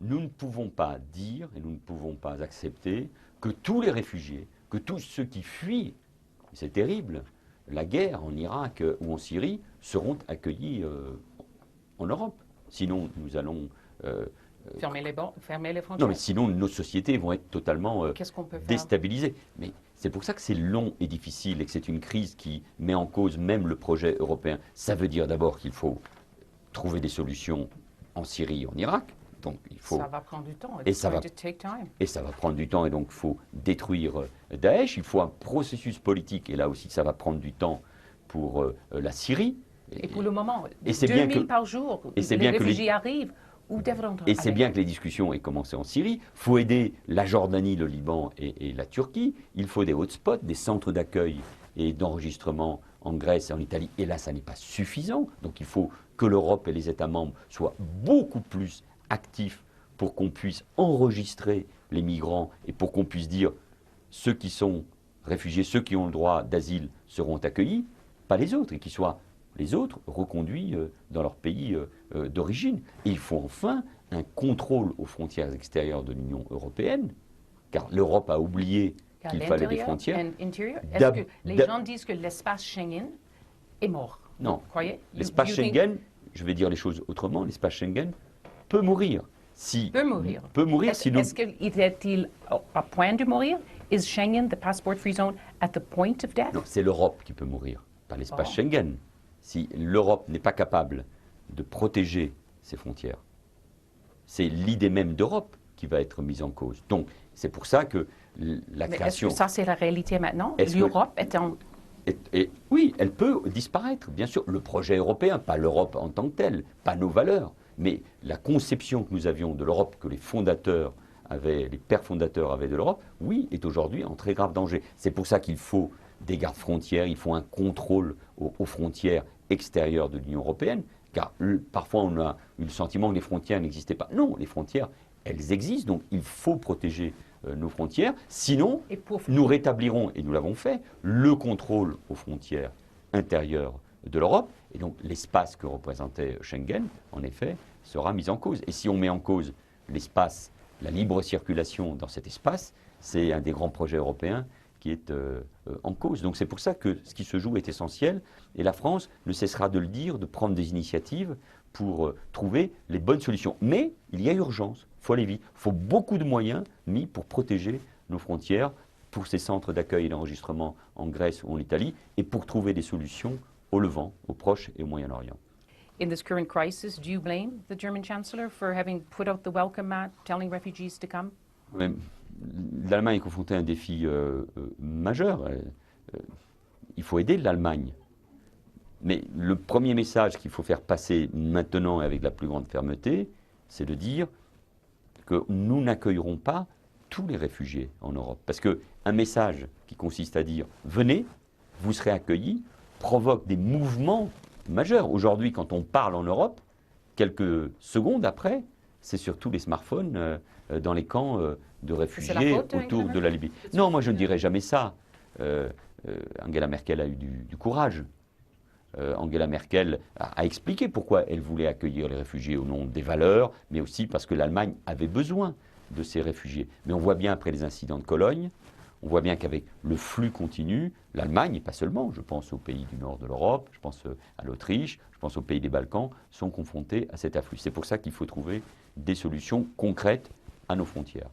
nous ne pouvons pas dire et nous ne pouvons pas accepter que tous les réfugiés, que tous ceux qui fuient, c'est terrible, la guerre en Irak ou en Syrie, seront accueillis en Europe. Sinon, nous allons... fermer les frontières. Non, mais sinon, nos sociétés vont être totalement Qu'est-ce qu'on peut faire? déstabilisées. Mais c'est pour ça que c'est long et difficile et que c'est une crise qui met en cause même le projet européen. Ça veut dire d'abord qu'il faut trouver des solutions en Syrie, en Irak. Donc, il faut... Ça va prendre du temps. Et ça va prendre du temps, et donc il faut détruire Daesh. Il faut un processus politique, et là aussi ça va prendre du temps pour la Syrie. Et pour le moment, et 2000 par jour, les réfugiés arrivent. Où devront et c'est bien que les discussions aient commencé en Syrie. Il faut aider la Jordanie, le Liban et la Turquie. Il faut des hotspots, des centres d'accueil et d'enregistrement en Grèce et en Italie. Et là, ça n'est pas suffisant. Donc il faut que l'Europe et les États membres soient beaucoup plus actifs pour qu'on puisse enregistrer les migrants et pour qu'on puisse dire ceux qui sont réfugiés, ceux qui ont le droit d'asile seront accueillis, pas les autres, et qu'ils soient les autres reconduits dans leur pays d'origine. Et il faut enfin un contrôle aux frontières extérieures de l'Union européenne, car l'Europe a oublié qu'il fallait des frontières. Est-ce que les gens disent que l'espace Schengen est mort? Non. Croyez? L'espace Schengen, je vais dire les choses autrement, l'espace Schengen peut mourir. Peut mourir si nous... Est-ce qu'il est-il à point de mourir? Is Schengen, the passport-free zone, at the point of death? Non, c'est l'Europe qui peut mourir, pas l'espace Schengen. Si l'Europe n'est pas capable de protéger ses frontières, c'est l'idée même d'Europe qui va être mise en cause. Donc, c'est pour ça que la création... Est-ce que ça, c'est la réalité maintenant? L'Europe est en... Oui, elle peut disparaître, bien sûr. Le projet européen, pas l'Europe en tant que telle, pas nos valeurs, mais la conception que nous avions de l'Europe, que les fondateurs avaient, les pères fondateurs avaient de l'Europe, oui, est aujourd'hui en très grave danger. C'est pour ça qu'il faut des gardes-frontières, il faut un contrôle aux frontières extérieures de l'Union européenne, car parfois on a eu le sentiment que les frontières n'existaient pas. Non, les frontières, elles existent, donc il faut protéger nos frontières. Sinon, nous rétablirons, et nous l'avons fait, le contrôle aux frontières intérieures de l'Europe, et donc l'espace que représentait Schengen, en effet, sera mis en cause. Et si on met en cause l'espace, la libre circulation dans cet espace, c'est un des grands projets européens qui est en cause. Donc c'est pour ça que ce qui se joue est essentiel, et la France ne cessera de le dire, de prendre des initiatives pour trouver les bonnes solutions. Mais il y a urgence, il faut aller vite, il faut beaucoup de moyens mis pour protéger nos frontières, pour ces centres d'accueil et d'enregistrement en Grèce ou en Italie, et pour trouver des solutions au Levant, au Proche et au Moyen-Orient. In this current crisis, do you blame the German Chancellor for having put out the welcome mat, telling refugees to come? L'Allemagne est confrontée à un défi majeur. Il faut aider l'Allemagne. Mais le premier message qu'il faut faire passer maintenant et avec la plus grande fermeté, c'est de dire que nous n'accueillerons pas tous les réfugiés en Europe. Parce qu'un message qui consiste à dire « venez, vous serez accueillis » provoque des mouvements majeurs. Aujourd'hui, quand on parle en Europe, quelques secondes après, c'est surtout les smartphones dans les camps de réfugiés autour de la Libye. Non, moi je ne dirais jamais ça. Angela Merkel a eu du courage. Angela Merkel a expliqué pourquoi elle voulait accueillir les réfugiés au nom des valeurs, mais aussi parce que l'Allemagne avait besoin de ces réfugiés. Mais on voit bien après les incidents de Cologne, on voit bien qu'avec le flux continu, l'Allemagne, et pas seulement, je pense aux pays du nord de l'Europe, je pense à l'Autriche, je pense aux pays des Balkans, sont confrontés à cet afflux. C'est pour ça qu'il faut trouver des solutions concrètes à nos frontières.